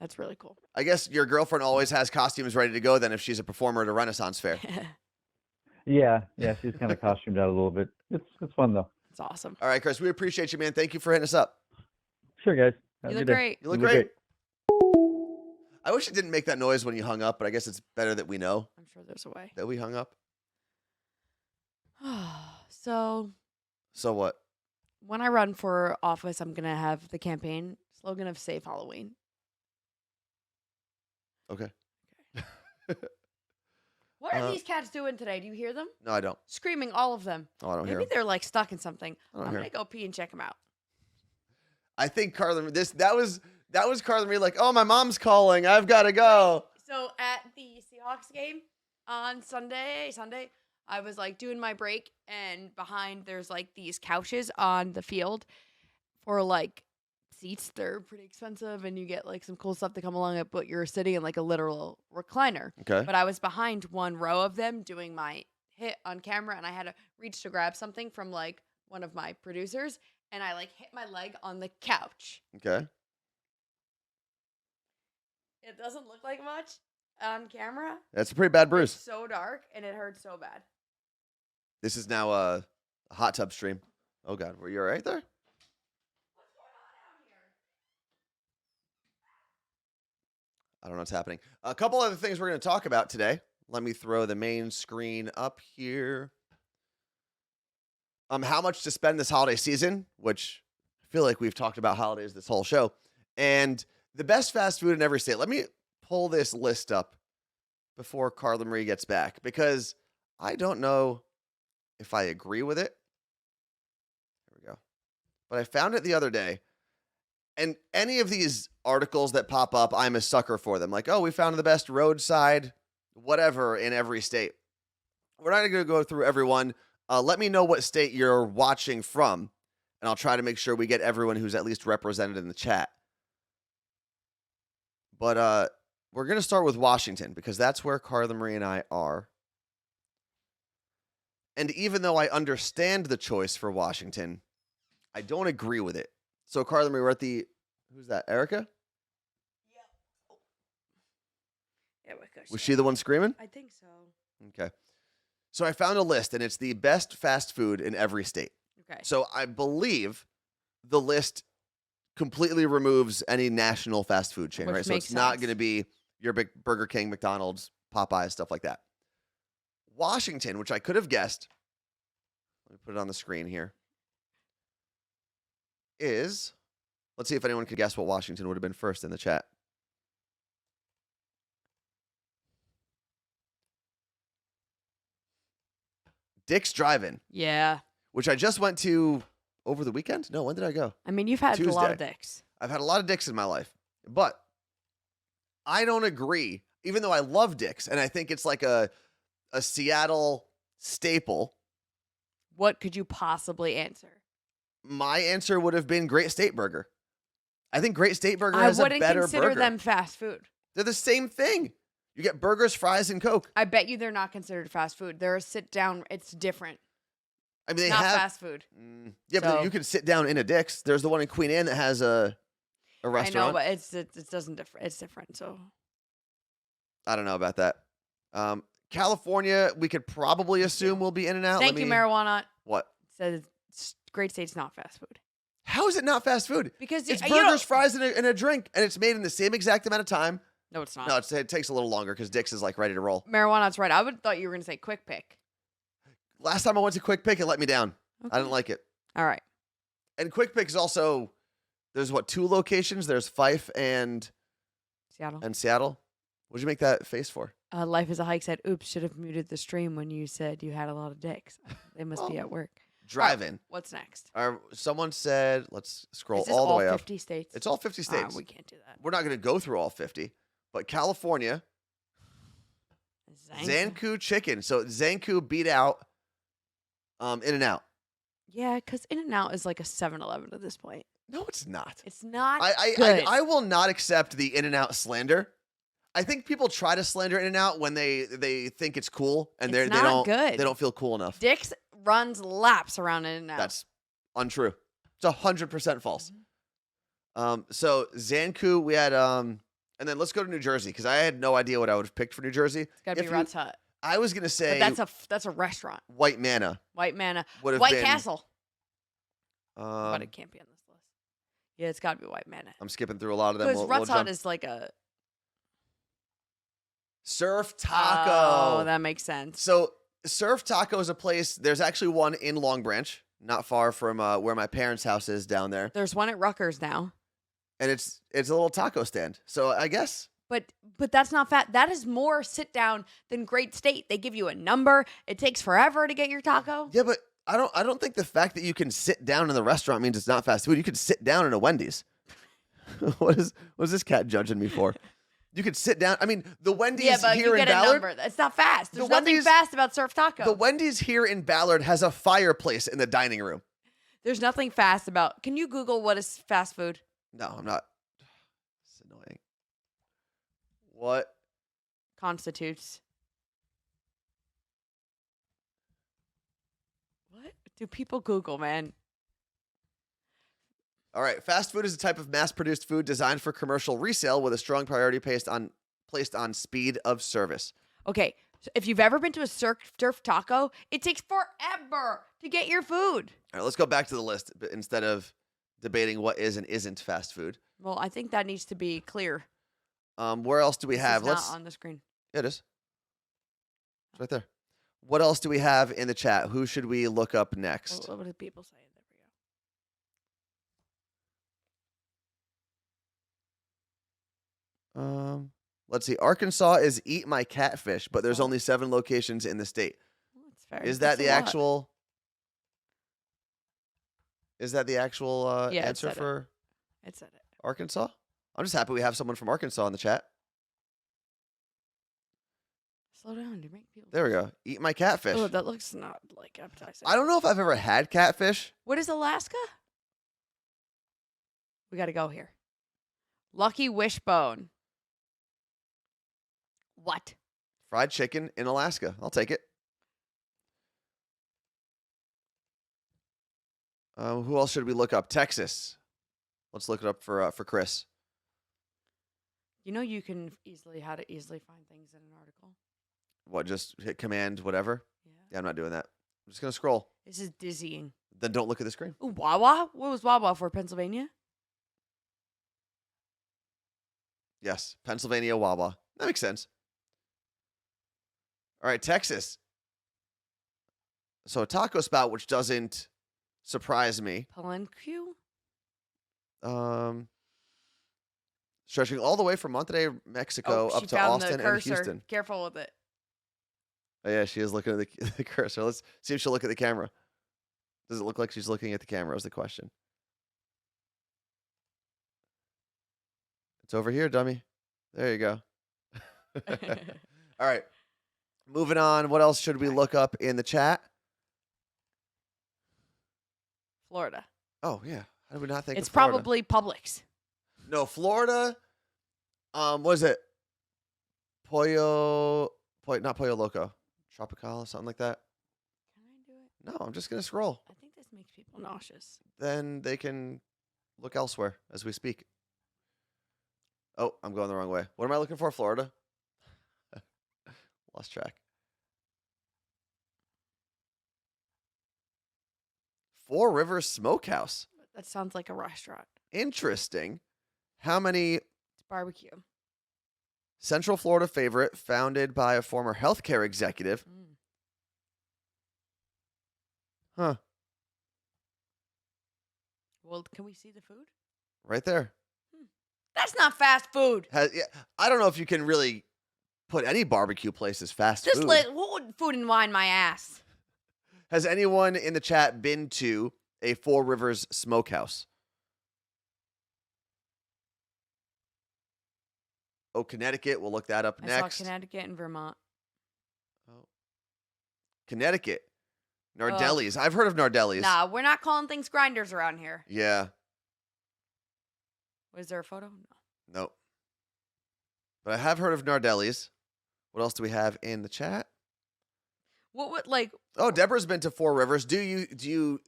That's really cool. I guess your girlfriend always has costumes ready to go then if she's a performer at a Renaissance fair. Yeah, she's kind of costumed out a little bit. It's fun though. It's awesome. All right, Chris, we appreciate you, man. Thank you for hitting us up. Sure, guys. Have You a look good day. great. You look You great. I wish it didn't make that noise when you hung up, but I guess it's better that we know I'm sure there's a way. that we hung up. So So what? when I run for office, I'm gonna have the campaign slogan of "Safe Halloween." Okay. What are these cats doing today? Do you hear them? No, I don't. Screaming, all of them. Oh, I don't hear Maybe 'em. they're like stuck in something. I don't I'm hear gonna go pee and check them out. I think Carlin, that was Carlin Reed like, oh, my mom's calling. I've got to go. So at the Seahawks game on Sunday, I was like doing my break, and behind there's like these couches on the field for like seats. They're pretty expensive, and you get like some cool stuff to come along with, but you're sitting in like a literal recliner. Okay. But I was behind one row of them doing my hit on camera, and I had to reach to grab something from like one of my producers, and I like hit my leg on the couch. Okay. It doesn't look like much on camera. That's a pretty bad It's bruise. so dark, and it hurts so bad. This is now a hot tub stream. Oh, God. Were you all right there? What's going on out here? I don't know what's happening. A couple other things we're going to talk about today. Let me throw the main screen up here. How much to spend this holiday season, which I feel like we've talked about holidays this whole show, and the best fast food in every state. Let me pull this list up before Carla Marie gets back, because I don't know if I agree with it. There we go. But I found it the other day. And any of these articles that pop up, I'm a sucker for them. Like, oh, we found the best roadside whatever in every state. We're not going to go through everyone. Let me know what state you're watching from, and I'll try to make sure we get everyone who's at least represented in the chat. But we're going to start with Washington because that's where Carla Marie and I are. And even though I understand the choice for Washington, I don't agree with it. So, Carla Marie, we're at the... Who's that? Erica? Yeah, was she the one screaming? I think so. Okay. So I found a list, and it's the best fast food in every state. Okay. So I believe the list completely removes any national fast food chain, Which right? So makes it's not sense. going to be your big Burger King, McDonald's, Popeyes, stuff like that. Washington, which I could have guessed, let me put it on the screen here, is, let's see if anyone could guess what Washington would have been first in the chat. Dick's Drive-In, Yeah. which I just went to over the weekend. No, when did I go? I mean, you've had a lot of Tuesday. dicks. I've had a lot of Dick's in my life, but I don't agree, even though I love Dick's, and I think it's like a Seattle staple. What could you possibly answer? My answer would have been Great State Burger. I think Great State Burger has a better burger. I wouldn't consider them fast food. They're the same thing. You get burgers, fries, and Coke. I bet you they're not considered fast food. They're a sit down. It's different. I mean, they not have fast food. Yeah, but you can sit down in a Dick's. There's the one in Queen Anne that has a restaurant. I know, but it doesn't differ. It's different. So I don't know about that. California, we could probably assume will be In-N-Out. Thank you, marijuana. What? Says Great State's not fast food. How is it not fast food? Because it's burgers, fries, and a drink, and it's made in the same exact amount of time. No, it's not. No, it takes a little longer because Dick's is like ready to roll. Marijuana's right. I would thought you were going to say Quick Pick. Last time I went to Quick Pick, it let me down. Okay. I didn't like it. All right. And Quick Pick is also, there's what, 2 locations? There's Fife and Seattle. What'd you make that face for? Life is a Hike said, oops, should have muted the stream when you said you had a lot of dicks. They must be at work. Drive-in. What's next? Someone said, let's scroll Is this all the way up. 50 states? It's all 50 states. We can't do that. We're not going to go through all 50. But California, Zankou Chicken. So Zankou beat out In-N-Out. Yeah, because In-N-Out is like a 7-Eleven at this point. No, it's not. It's not good. I will not accept the In-N-Out slander. I think people try to slander In-N-Out when they think it's cool and they don't feel cool enough. Dick's runs laps around In-N-Out. That's untrue. It's 100% false. So Zankou, we had and then let's go to New Jersey because I had no idea what I would have picked for New Jersey. It's got to be Rutt's Hut. I was gonna say that's a restaurant. White Manna. White Manna. Would have White been, Castle. But it can't be on this list. Yeah, it's got to be White Manna. I'm skipping through a lot of them. Because Rutt's Hut is like a Surf Taco. Oh, that makes sense. So Surf Taco is a place. There's actually one in Long Branch, not far from where my parents' house is down there. There's one at Rutgers now. And it's a little taco stand. So I guess. But that's not fat. That is more sit down than Great State. They give you a number. It takes forever to get your taco. Yeah, but I don't think the fact that you can sit down in the restaurant means it's not fast food. You could sit down in a Wendy's. What is this cat judging me for? You could sit down. I mean, the Wendy's here in Ballard. Yeah, but you get a number. It's not fast. There's nothing fast about Surf Taco. The Wendy's here in Ballard has a fireplace in the dining room. There's nothing fast about. Can you Google what is fast food? No, I'm not. It's annoying. What constitutes? What do people Google, man? All right. Fast food is a type of mass-produced food designed for commercial resale with a strong priority placed on speed of service. Okay. So if you've ever been to a surf taco, it takes forever to get your food. All right. Let's go back to the list instead of debating what is and isn't fast food. Well, I think that needs to be clear. Where else do we have? It's not on the screen. Yeah, it is. It's right there. What else do we have in the chat? Who should we look up next? What did people say? There we go. Let's see. Arkansas is Eat My Catfish, but there's only 7 locations in the state. That's fair. Is that the actual? Is that the actual answer for? It said it. Arkansas. I'm just happy we have someone from Arkansas in the chat. Slow down. You make people. There we go. Eat my catfish. Oh, that looks not like appetizing. I don't know if I've ever had catfish. What is Alaska? We got to go here. Lucky Wishbone. What? Fried chicken in Alaska. I'll take it. Who else should we look up? Texas. Let's look it up for Chris. You know you can easily find things in an article. What? Just hit command whatever? Yeah. I'm not doing that. I'm just gonna scroll. This is dizzying. Then don't look at the screen. Ooh, Wawa? What was Wawa for? Pennsylvania? Yes, Pennsylvania Wawa. That makes sense. All right, Texas. So a taco spot, which doesn't surprise me. Palenque? Stretching all the way from Monterrey, Mexico, up to Austin and Houston. Careful with it. Oh, yeah, she is looking at the cursor. Let's see if she'll look at the camera. Does it look like she's looking at the camera is the question. It's over here, dummy. There you go. All right. Moving on. What else should we look up in the chat? Florida. Oh, yeah. How did we not think it's of Florida? Probably Publix. No, Florida. Was it not Pollo Loco, Tropical, something like that? Can I do it? No, I'm just gonna scroll. I think this makes people nauseous. Then they can look elsewhere as we speak. Oh, I'm going the wrong way. What am I looking for? Florida. Lost track. Four Rivers Smokehouse. That sounds like a restaurant. Interesting. How many? It's barbecue. Central Florida favorite, founded by a former healthcare executive. Huh. Well, can we see the food? Right there. That's not fast food. Yeah, I don't know if you can really put any barbecue place as fast food. What would Food and Wine my ass? Has anyone in the chat been to a Four Rivers Smokehouse? Oh, Connecticut. We'll look that up next. I saw Connecticut and Vermont. Oh. Connecticut. Nardelli's. I've heard of Nardelli's. Nah, we're not calling things grinders around here. Yeah. Was there a photo? No. Nope. But I have heard of Nardelli's. What else do we have in the chat? What would like? Oh, Deborah's been to Four Rivers. Do you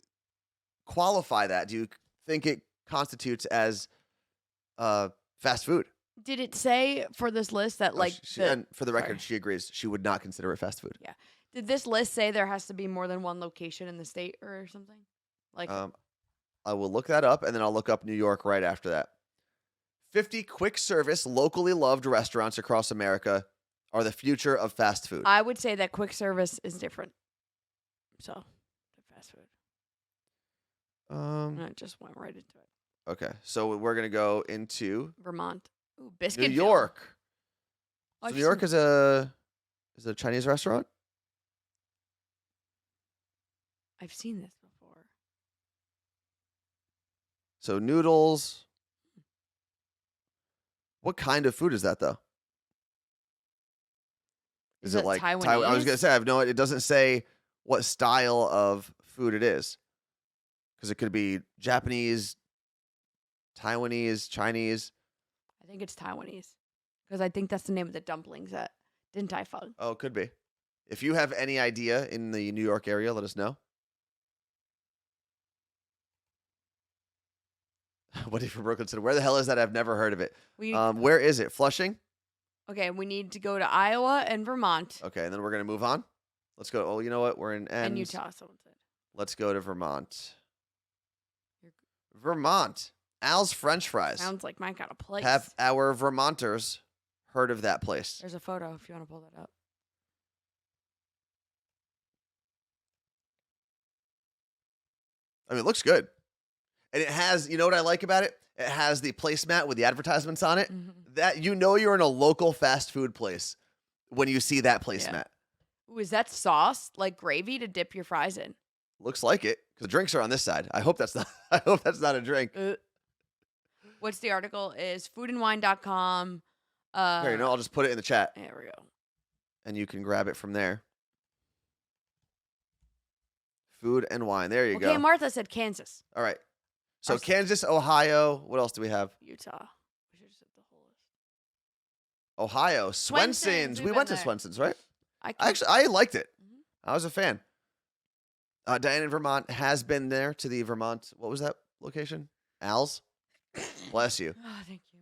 qualify that? Do you think it constitutes as fast food? Did it say for this list that like? And for the record, she agrees. She would not consider it fast food. Yeah. Did this list say there has to be more than one location in the state or something? Like, I will look that up, and then I'll look up New York right after that. 50 quick service, locally loved restaurants across America are the future of fast food. I would say that quick service is different. So, fast food. And I just went right into it. Okay, so we're gonna go into Vermont. Ooh, Biscuitville. New York. Oh, So New York is a Chinese restaurant. I've seen this before. So noodles. What kind of food is that though? Is it like Taiwanese? I was gonna say I have no. It doesn't say what style of food it is, because it could be Japanese, Taiwanese, Chinese. I think it's Taiwanese, because I think that's the name of the dumplings at Din Tai Fung. Oh, it could be. If you have any idea in the New York area, let us know. What if Brooklyn said, where the hell is that? I've never heard of it. Where is it? Flushing? Okay, we need to go to Iowa and Vermont. Okay, and then we're going to move on. Let's go. Oh, you know what? We're in And Utah, someone said. Let's go to Vermont. Vermont. Al's French Fries. Sounds like my kind of place. Have our Vermonters heard of that place? There's a photo if you want to pull that up. I mean, it looks good. And it has, you know what I like about it? It has the placemat with the advertisements on it. Mm-hmm. That you know you're in a local fast food place when you see that placemat. Yeah. Ooh, is that sauce like gravy to dip your fries in? Looks like it, because drinks are on this side. I hope that's not. I hope that's not a drink. What's the article? Is foodandwine.com. Here, you know, I'll just put it in the chat. There we go. and you can grab it from there. Food and wine. There you go. Okay, Martha said Kansas. All right. So Kansas, Ohio. What else do we have? Utah. We should have said the whole list. Ohio. Swenson's. We went to Swenson's, right? I liked it. Mm-hmm. I was a fan. Diane in Vermont has been there to the Vermont. What was that location? Al's? Bless you. Oh, thank you.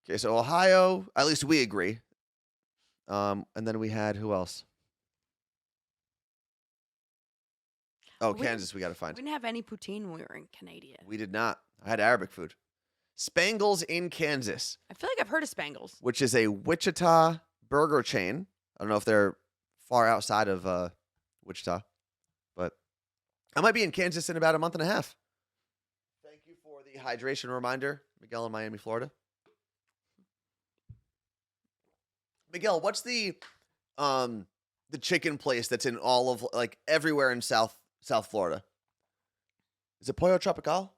Okay, so Ohio, at least we agree. And then we had who else? Oh, Kansas, we got to find. We didn't have any poutine when we were in Canada. We did not. I had Arabic food. Spangles in Kansas. I feel like I've heard of Spangles. Which is a Wichita burger chain. I don't know if they're far outside of Wichita, but I might be in Kansas in about a month and a half. Thank you for the hydration reminder, Miguel in Miami, Florida. Miguel, what's the chicken place that's in all of like everywhere in South Florida? Is it Pollo Tropical?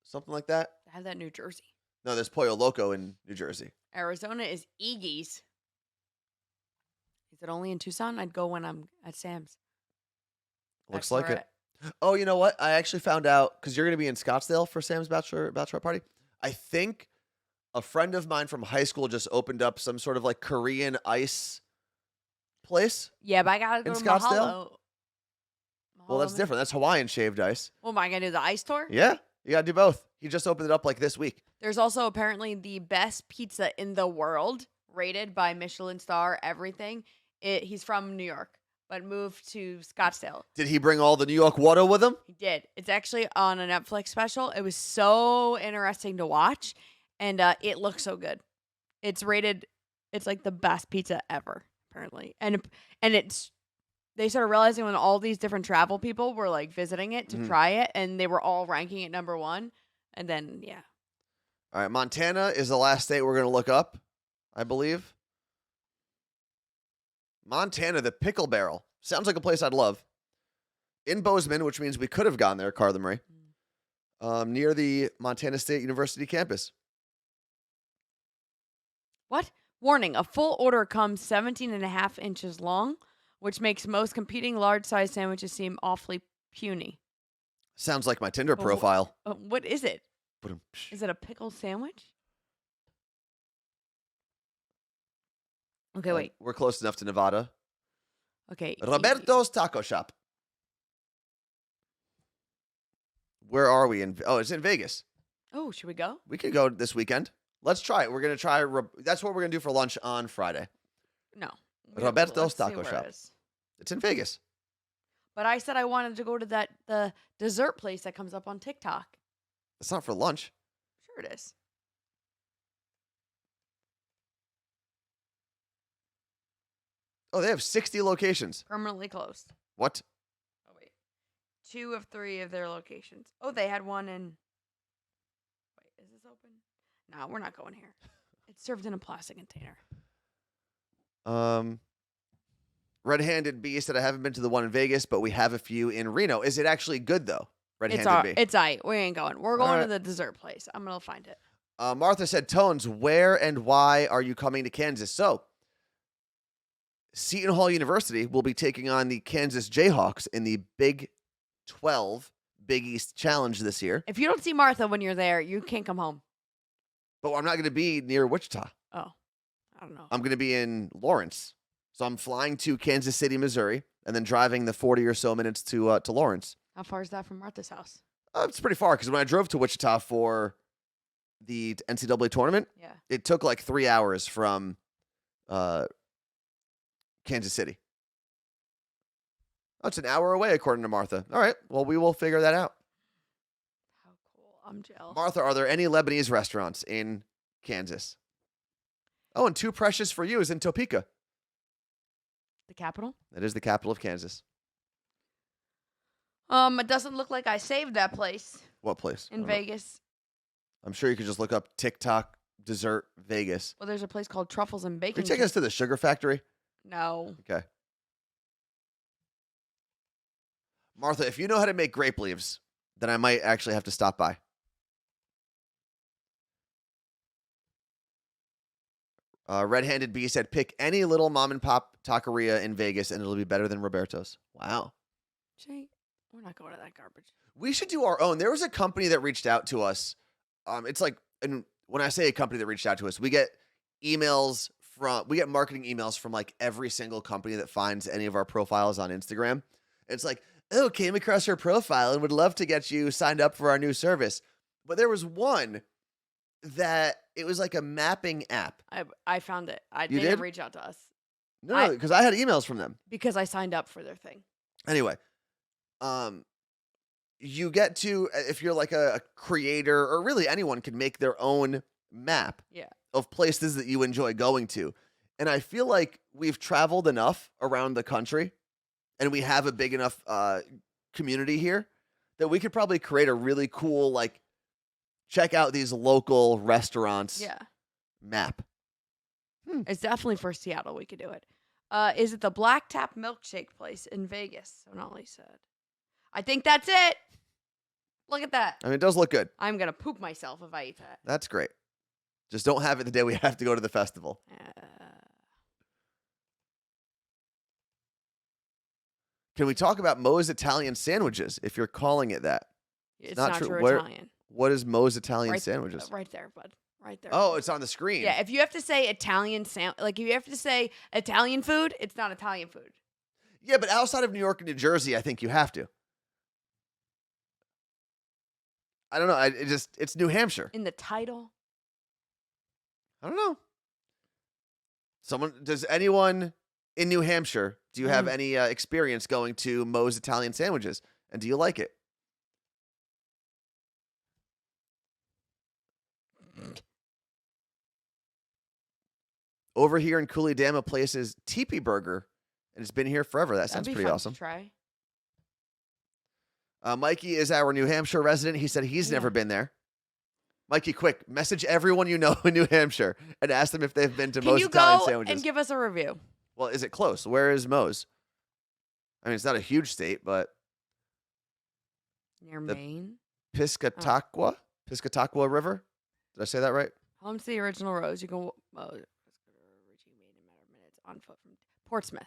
Something like that? I have that in New Jersey. No, there's Pollo Loco in New Jersey. Arizona is Iggy's. Is it only in Tucson? I'd go when I'm at Sam's. Looks like it. Oh, you know what? I actually found out, because you're going to be in Scottsdale for Sam's bachelorette party. I think a friend of mine from high school just opened up some sort of like Korean ice place. Yeah, but I got to go in to Scottsdale. Mahalo. Well, that's different. That's Hawaiian shaved ice. Well, am I going to do the ice tour? Yeah, you got to do both. He just opened it up like this week. There's also apparently the best pizza in the world, rated by Michelin star, everything. He's from New York, but moved to Scottsdale. Did he bring all the New York water with him? He did. It's actually on a Netflix special. It was so interesting to watch, and it looks so good. It's rated. It's like the best pizza ever, apparently, and it's. They started realizing when all these different travel people were like visiting it to try it, and they were all ranking it number one, and then yeah. All right, Montana is the last state we're going to look up, I believe. Montana, the Pickle Barrel. Sounds like a place I'd love. In Bozeman, which means we could have gone there, Carla Marie, near the Montana State University campus. What? Warning, a full order comes 17.5 inches long, which makes most competing large-size sandwiches seem awfully puny. Sounds like my Tinder profile. What is it? Is it a pickle sandwich? Okay, wait. We're close enough to Nevada. Okay. Roberto's Taco Shop. Where are we? It's in Vegas. Oh, should we go? We could go this weekend. Let's try it. We're going to try. That's what we're going to do for lunch on Friday. No. Roberto's Taco Shop. It's in Vegas. But I said I wanted to go to the dessert place that comes up on TikTok. It's not for lunch. Sure it is. Oh, they have 60 locations. Permanently closed. What? Oh, wait. 2 of 3 of their locations. Oh, they had one in... Wait, is this open? No, we're not going here. It's served in a plastic container. Red-Handed Bee said, I haven't been to the one in Vegas, but we have a few in Reno. Is it actually good, though? Red-Handed Bee. It's aight. We ain't going. We're going to the dessert place. I'm going to find it. Martha said, Tones, where and why are you coming to Kansas? So, Seton Hall University will be taking on the Kansas Jayhawks in the Big 12 Big East Challenge this year. If you don't see Martha when you're there, you can't come home. But I'm not going to be near Wichita. Oh, I don't know. I'm going to be in Lawrence. So I'm flying to Kansas City, Missouri, and then driving the 40 or so minutes to Lawrence. How far is that from Martha's house? It's pretty far, because when I drove to Wichita for the NCAA tournament, it took like 3 hours from Kansas City. Oh, it's an hour away, according to Martha. All right, well, we will figure that out. How cool. I'm jealous. Martha, are there any Lebanese restaurants in Kansas? Oh, and Too Precious for You is in Topeka. The capital? That is the capital of Kansas. It doesn't look like I saved that place. What place? In Vegas. I'm sure you could just look up TikTok dessert Vegas. Well, there's a place called Truffles and Bacon. Can you take us to the Sugar Factory? No. Okay. Martha, if you know how to make grape leaves, then I might actually have to stop by. Red-Handed Bee said, pick any little mom and pop taqueria in Vegas and it'll be better than Roberto's. Wow. Jay, we're not going to that garbage. We should do our own. There was a company that reached out to us. It's like, and when I say a company that reached out to us, we get marketing emails from like every single company that finds any of our profiles on Instagram. It's like, oh, came across your profile and would love to get you signed up for our new service. But there was one that it was like a mapping app. I found it. They did? didn't reach out to us. No, because I had emails from them. Because I signed up for their thing. Anyway, you get to, if you're like a creator, or really anyone can make their own map of places that you enjoy going to. And I feel like we've traveled enough around the country and we have a big enough community here that we could probably create a really cool, like, check out these local restaurants map. It's definitely for Seattle. We could do it. Is it the Black Tap Milkshake place in Vegas? Sonali said. I think that's it. Look at that. I mean, it does look good. I'm going to poop myself if I eat that. That's great. Just don't have it the day we have to go to the festival. Can we talk about Moe's Italian sandwiches, if you're calling it that? It's not true Italian. What is Moe's Italian sandwiches? Right there, bud. Right there. Oh, it's on the screen. Yeah, if you have to say Italian like if you have to say Italian food, it's not Italian food. Yeah, but outside of New York and New Jersey, I think you have to. I don't know. It's New Hampshire. In the title? I don't know. Does anyone in New Hampshire, do you have any experience going to Moe's Italian sandwiches? And do you like it? Over here in Cooley Dam, a place is Teepee Burger, and it's been here forever. That sounds pretty awesome. To try. Mikey is our New Hampshire resident. He said he's never been there. Mikey, quick, message everyone you know in New Hampshire and ask them if they've been to Moe's Italian sandwiches. Can you go and give us a review? Well, is it close? Where is Moe's? I mean, it's not a huge state, but... Near Maine? Piscataqua River? Did I say that right? Home to the original Rose. You can reaching Maine in a matter of minutes on foot from Portsmouth.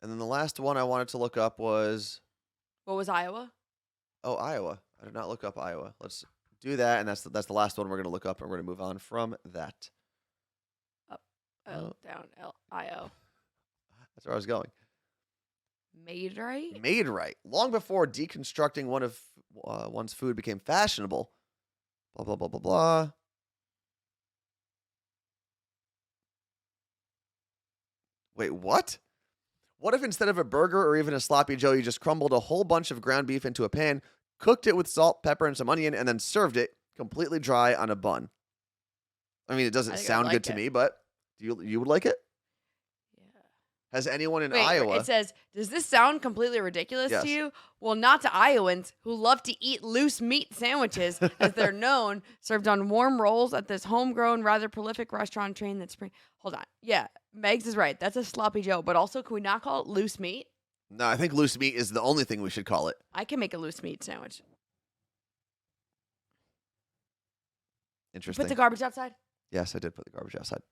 And then the last one I wanted to look up was... What was Iowa? Oh, Iowa. I did not look up Iowa. Let's do that, and that's the last one we're going to look up, and we're going to move on from that. Up, L, down, L, I-O. That's where I was going. Made right? Made right. Long before deconstructing one's food became fashionable. Blah, blah, blah, blah, blah. Wait, what? What if instead of a burger or even a sloppy joe, you just crumbled a whole bunch of ground beef into a pan, cooked it with salt, pepper, and some onion, and then served it completely dry on a bun? I mean, it doesn't sound good to me, but you would like it? Yeah. Has anyone in Iowa... It says, does this sound completely ridiculous to you? Well, not to Iowans who love to eat loose meat sandwiches, as they're known, served on warm rolls at this homegrown, rather prolific restaurant chain that's... Hold on. Yeah, Megs is right. That's a sloppy joe. But also, can we not call it loose meat? No, I think loose meat is the only thing we should call it. I can make a loose meat sandwich. Interesting. Put the garbage outside? Yes, I did put the garbage outside.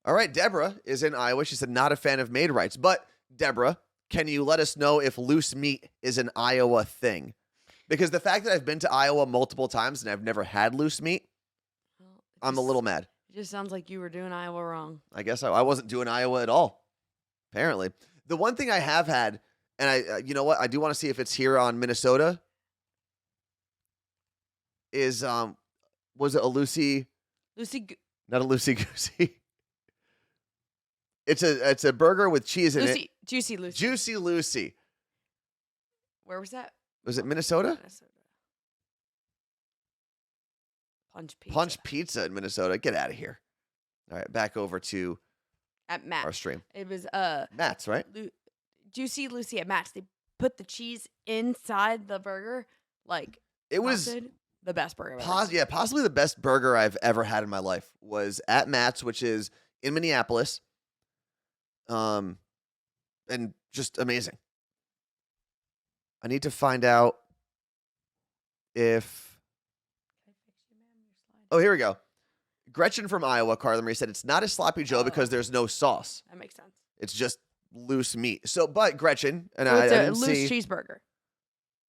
All right, Deborah is in Iowa. She said, not a fan of made rights. But, Deborah, can you let us know if loose meat is an Iowa thing? Because the fact that I've been to Iowa multiple times and I've never had loose meat, I'm a little mad. It just sounds like you were doing Iowa wrong. I guess I wasn't doing Iowa at all, apparently. The one thing I have had, and you know what? I do want to see if it's here on Minnesota, is, was it a Lucy? Not a loosey-goosey. It's a burger with cheese in it. Juicy Lucy. Juicy Lucy. Where was that? Was it Minnesota? Punch Pizza in Minnesota. Get out of here. All right, back over to at Matt's. Our stream. It was Matt's, right? Juicy Lucy at Matt's. They put the cheese inside the burger, like it was the best burger. Possibly the best burger I've ever had in my life was at Matt's, which is in Minneapolis. And just amazing. I need to find out if Oh, here we go. Gretchen from Iowa, Carla Marie said it's not a sloppy Joe because there's no sauce. That makes sense. It's just loose meat. So, but Gretchen, and So I it's a didn't loose see cheeseburger.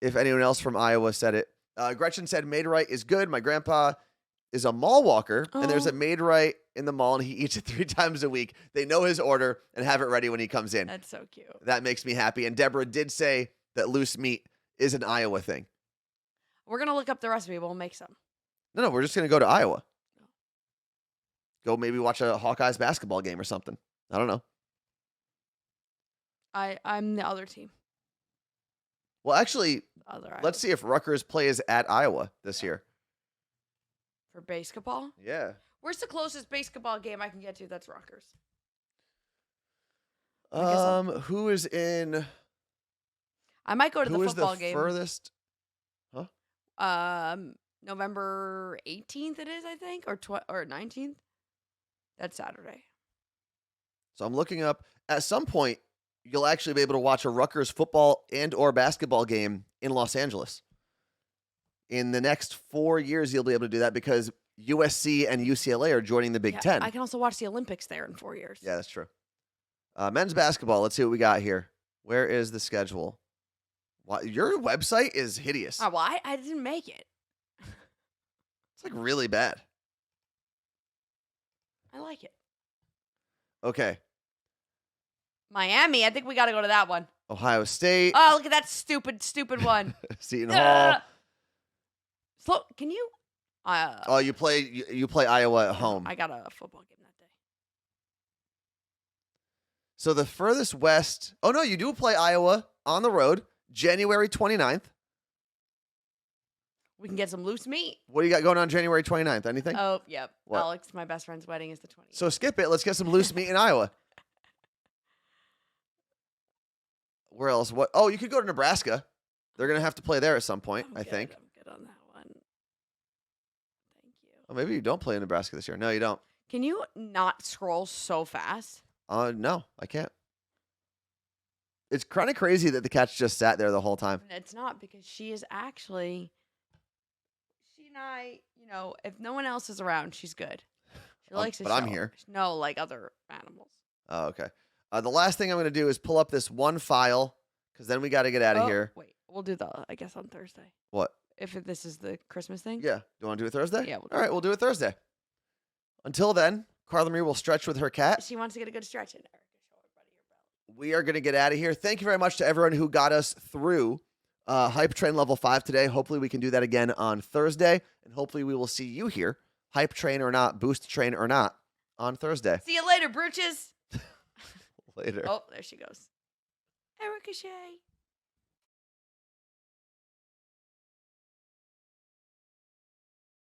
if anyone else from Iowa said it. Gretchen said Maid-Rite is good. My grandpa is a mall walker, and there's a Maid-Rite in the mall, and he eats it 3 times a week. They know his order and have it ready when he comes in. That's so cute. That makes me happy. And Deborah did say that loose meat is an Iowa thing. We're going to look up the recipe. We'll make some. No, we're just going to go to Iowa. Go maybe watch a Hawkeyes basketball game or something. I don't know. I'm the other team. Well, actually, Other let's see if Rutgers plays at Iowa this year. For basketball? Yeah. Where's the closest basketball game I can get to that's Rutgers? Who is in? I might go to the football Who is the game. furthest? Huh? November 18th it is, I think, or 19th. That's Saturday. So I'm looking up. At some point, you'll actually be able to watch a Rutgers football and or basketball game in Los Angeles. In the next 4 years, you'll be able to do that because USC and UCLA are joining the Big Ten. I can also watch the Olympics there in 4 years. Yeah, that's true. Men's basketball. Let's see what we got here. Where is the schedule? Your website is hideous. Oh, well, I didn't make it. It's like really bad. I like it. Okay. Miami. I think we got to go to that one. Ohio State. Oh, look at that stupid one. Seton Hall. Slow. Can you? You play Iowa at home. I got a football game that day. So the furthest west. Oh no, you do play Iowa on the road, January 29th. We can get some loose meat. What do you got going on January 29th? Anything? Oh, yep. What? Alex, my best friend's wedding is the 20th. So skip it. Let's get some loose meat in Iowa. Where else? What? Oh, you could go to Nebraska. They're going to have to play there at some point, I think. I'm good on that one. Thank you. Oh, maybe you don't play in Nebraska this year. No, you don't. Can you not scroll so fast? No, I can't. It's kind of crazy that the catch just sat there the whole time. It's not because she and I, if no one else is around, she's good. She likes to But I'm show. here. No, like other animals. Oh, okay. The last thing I'm going to do is pull up this one file because then we got to get out of here. Wait, we'll do I guess on Thursday. What? If this is the Christmas thing? Yeah. Do you want to do it Thursday? Yeah. All right, we'll do it Thursday. Until then, Carla Marie will stretch with her cat. She wants to get a good stretch in. Erica, show everybody your belly. We are going to get out of here. Thank you very much to everyone who got us through Hype Train Level 5 today. Hopefully we can do that again on Thursday, and hopefully we will see you here, Hype Train or not, Boost Train or not, on Thursday. See you later, brooches. Later. Oh, there she goes. Erica Shay.